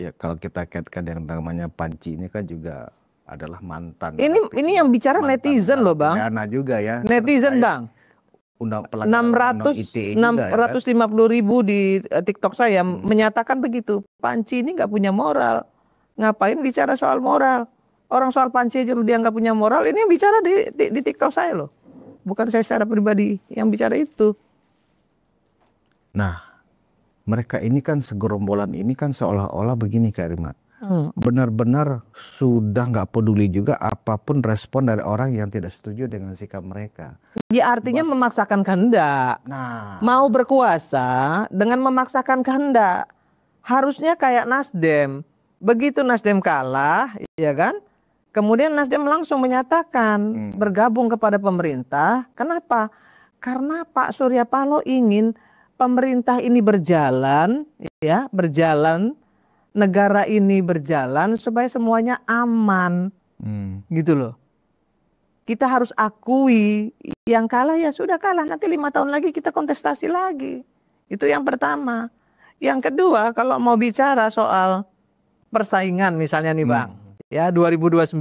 Ya, kalau kita kaitkan yang namanya Panci ini kan juga adalah mantan Ini yang bicara netizen loh, Bang. narapidana juga ya. Netizen, Bang. Pelanggaran undang ITE juga ya, 650.000 di TikTok saya menyatakan begitu. Panci ini nggak punya moral. Ngapain bicara soal moral? Orang soal Panci aja dia nggak punya moral. Ini yang bicara di TikTok saya loh. Bukan saya secara pribadi yang bicara itu. Nah, mereka ini kan segerombolan ini kan seolah-olah begini Kak Rima. Benar-benar sudah nggak peduli juga apapun respon dari orang yang tidak setuju dengan sikap mereka. Ya artinya memaksakan kehendak. Nah, mau berkuasa dengan memaksakan kehendak. Harusnya kayak Nasdem. Begitu Nasdem kalah, ya kan? Kemudian Nasdem langsung menyatakan bergabung kepada pemerintah. Kenapa? Karena Pak Surya Paloh ingin pemerintah ini berjalan, ya, berjalan. Negara ini berjalan supaya semuanya aman, gitu loh. Kita harus akui yang kalah ya sudah kalah. Nanti 5 tahun lagi kita kontestasi lagi. Itu yang pertama. Yang kedua, kalau mau bicara soal persaingan misalnya nih Bang, ya 2029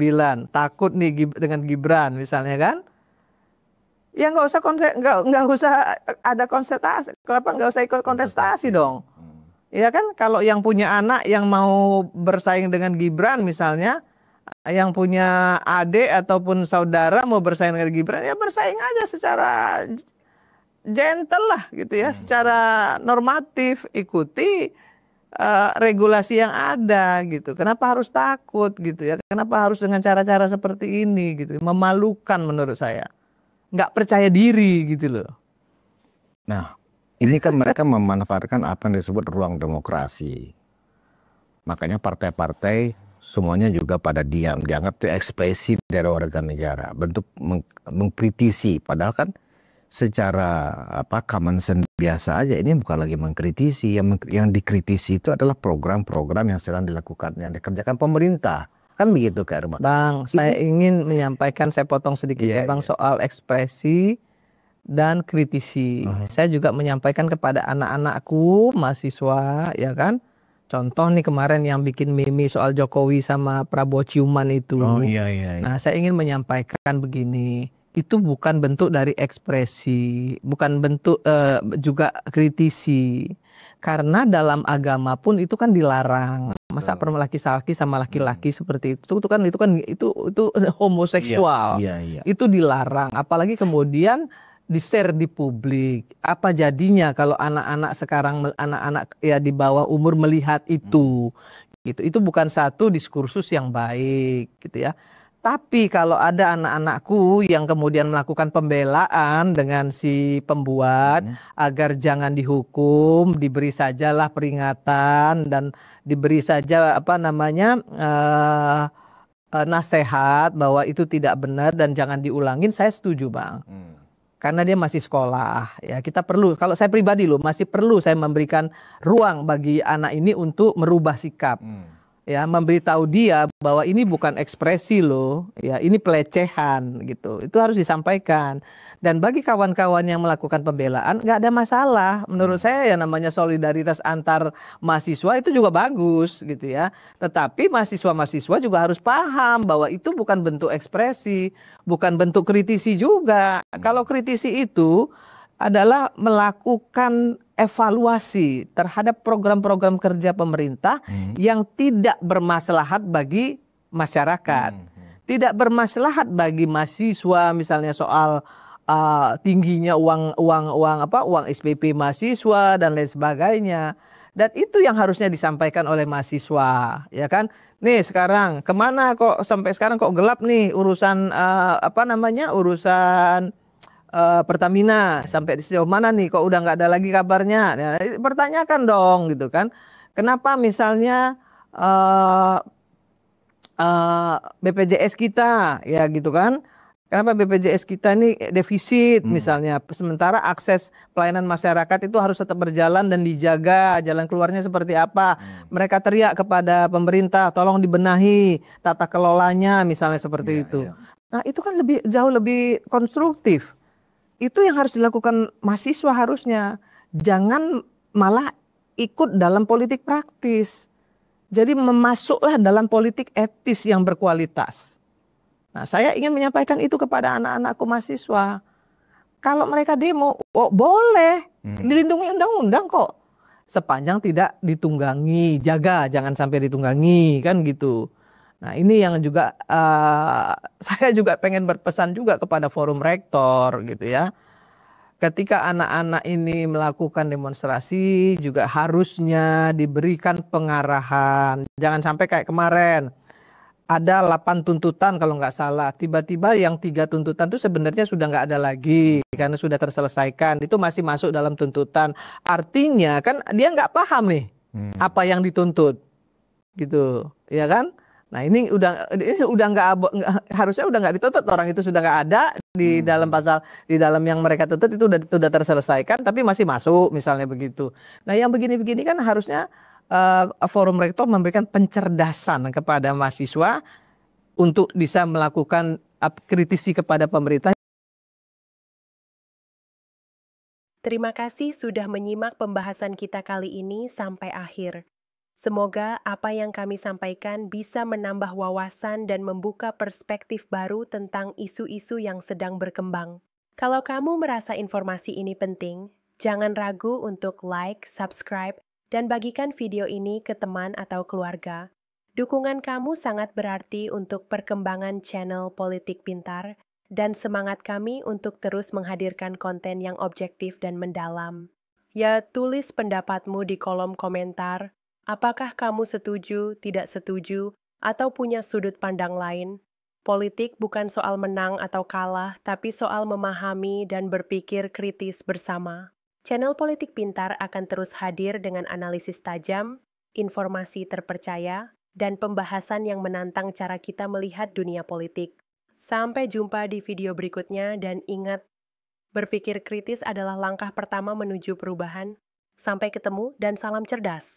takut nih dengan Gibran misalnya kan? Ya nggak usah ada kontestasi, nggak usah ikut kontestasi dong. Ya kan, kalau yang punya anak yang mau bersaing dengan Gibran misalnya, yang punya adik ataupun saudara mau bersaing dengan Gibran, ya bersaing aja secara gentle lah gitu ya, secara normatif, ikuti regulasi yang ada gitu. Kenapa harus takut gitu ya? Kenapa harus dengan cara-cara seperti ini gitu? Memalukan menurut saya. Nggak percaya diri gitu loh. Nah, ini kan mereka memanfaatkan apa yang disebut ruang demokrasi. Makanya partai-partai semuanya juga pada diam. Dianggap itu ekspresi dari warga negara. Bentuk mengkritisi. Padahal kan secara common sense biasa aja. Ini bukan lagi mengkritisi. Yang dikritisi itu adalah program-program yang sedang dilakukan, yang dikerjakan pemerintah. Kan begitu Kak Irma. Bang, saya ingin menyampaikan, saya potong sedikit ya Bang, soal ekspresi dan kritisi. Saya juga menyampaikan kepada anak-anakku, mahasiswa, ya kan. Contoh nih kemarin yang bikin meme soal Jokowi sama Prabowo ciuman itu. Nah, saya ingin menyampaikan begini. Itu bukan bentuk dari ekspresi, bukan bentuk juga kritisi. Karena dalam agama pun itu kan dilarang. Masa laki-laki sama laki-laki seperti itu kan homoseksual. Itu dilarang. Apalagi kemudian di-share di publik. Apa jadinya kalau anak-anak sekarang, anak-anak ya di bawah umur melihat itu, gitu. Itu bukan satu diskursus yang baik, gitu ya. Tapi kalau ada anak-anakku yang kemudian melakukan pembelaan dengan si pembuat agar jangan dihukum, diberi sajalah peringatan dan diberi saja nasihat bahwa itu tidak benar dan jangan diulangin, saya setuju Bang. Karena dia masih sekolah, ya kita perlu, kalau saya pribadi loh, masih perlu saya memberikan ruang bagi anak ini untuk merubah sikap, ya, memberitahu dia bahwa ini bukan ekspresi loh, ya ini pelecehan gitu, itu harus disampaikan. Dan bagi kawan-kawan yang melakukan pembelaan nggak ada masalah, menurut saya ya namanya solidaritas antar mahasiswa itu juga bagus gitu ya. Tetapi mahasiswa-mahasiswa juga harus paham bahwa itu bukan bentuk ekspresi, bukan bentuk kritisi juga. Kalau kritisi itu adalah melakukan evaluasi terhadap program-program kerja pemerintah yang tidak bermaslahat bagi masyarakat, tidak bermaslahat bagi mahasiswa, misalnya soal tingginya uang SPP mahasiswa dan lain sebagainya. Dan itu yang harusnya disampaikan oleh mahasiswa, ya kan? Nih sekarang kemana kok sampai sekarang kok gelap nih urusan urusan Pertamina, sampai di sejauh mana nih kok udah nggak ada lagi kabarnya? Nah, pertanyakan dong gitu kan. Kenapa misalnya BPJS kita ya gitu kan? Kenapa BPJS kita ini defisit misalnya, sementara akses pelayanan masyarakat itu harus tetap berjalan dan dijaga, jalan keluarnya seperti apa. Mereka teriak kepada pemerintah, tolong dibenahi tata kelolanya misalnya seperti itu. Nah itu kan jauh lebih konstruktif. Itu yang harus dilakukan mahasiswa harusnya. Jangan malah ikut dalam politik praktis. Jadi memasuklah dalam politik etis yang berkualitas. Nah, saya ingin menyampaikan itu kepada anak-anakku mahasiswa. Kalau mereka demo, oh, boleh, dilindungi undang-undang kok. Sepanjang tidak ditunggangi, jaga jangan sampai ditunggangi, kan gitu. Nah, ini yang juga saya juga pengen berpesan juga kepada forum rektor gitu ya. Ketika anak-anak ini melakukan demonstrasi juga harusnya diberikan pengarahan. Jangan sampai kayak kemarin ada 8 tuntutan kalau nggak salah. Tiba-tiba yang 3 tuntutan itu sebenarnya sudah nggak ada lagi karena sudah terselesaikan. Itu masih masuk dalam tuntutan. Artinya kan dia nggak paham nih apa yang dituntut, gitu, ya kan? Nah ini udah harusnya udah nggak dituntut, orang itu sudah nggak ada di dalam pasal, di dalam yang mereka tuntut itu udah terselesaikan, tapi masih masuk misalnya begitu. Nah yang begini-begini kan harusnya forum rektor memberikan pencerdasan kepada mahasiswa untuk bisa melakukan kritisi kepada pemerintah. Terima kasih sudah menyimak pembahasan kita kali ini sampai akhir. Semoga apa yang kami sampaikan bisa menambah wawasan dan membuka perspektif baru tentang isu-isu yang sedang berkembang. Kalau kamu merasa informasi ini penting, jangan ragu untuk like, subscribe, dan bagikan video ini ke teman atau keluarga. Dukungan kamu sangat berarti untuk perkembangan channel Politik Pintar dan semangat kami untuk terus menghadirkan konten yang objektif dan mendalam. Ya, tulis pendapatmu di kolom komentar. Apakah kamu setuju, tidak setuju, atau punya sudut pandang lain? Politik bukan soal menang atau kalah, tapi soal memahami dan berpikir kritis bersama. Channel Politik Pintar akan terus hadir dengan analisis tajam, informasi terpercaya, dan pembahasan yang menantang cara kita melihat dunia politik. Sampai jumpa di video berikutnya, dan ingat, berpikir kritis adalah langkah pertama menuju perubahan. Sampai ketemu dan salam cerdas.